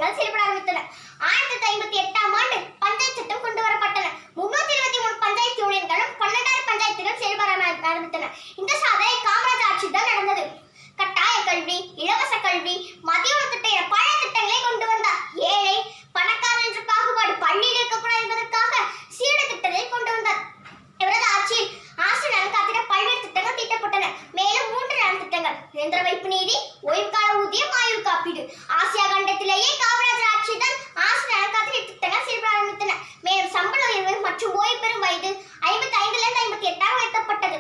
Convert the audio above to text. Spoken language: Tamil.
திட்டங்கள் செயல்பட ஆரம்பித்தன. 1958ஆம் ஆண்டு பஞ்சாயத்து சட்டம் கொண்டு வரப்பட்டன. 323 பஞ்சாயத்து யூனியன்களும் 12 பஞ்சாயத்துகள் செயல்பட ஆரம்பித்தன. இந்த சாதனை காமராஜ் ஆட்சிதான் நடந்தது. கட்டாய கல்வி, இலவச கல்வி, மதிய உணவு திட்டம் என பல திட்டங்களை கொண்டு வந்தார். ஏழை பணக்காரன் என்ற பாகுபாடு பள்ளியில் இருக்கக்கூடாது என்பதற்காக சீட திட்டத்தை கொண்டு வந்தார். இவரது ஆட்சியில் ஆசிரியர் நலன் காத்திட பல்வேறு திட்டங்கள் தீட்டப்பட்டன. மேலும் 3 நலன் திட்டங்கள்: நிரந்தர வைப்பு நிதி, ஓய்வு கால ஊதியம், ஆயுள் காப்பீடு. ஆசியா கண்டத்திலேயே காமராஜர் ஆட்சிதான் ஆசிரியர் நலன் காத்திட திட்டங்கள் செயல்பட ஆரம்பித்தன. மேலும் சம்பள உயர்வு மற்றும் ஓய்வு பெறும் வயது 55 58 உயர்த்தப்பட்டது.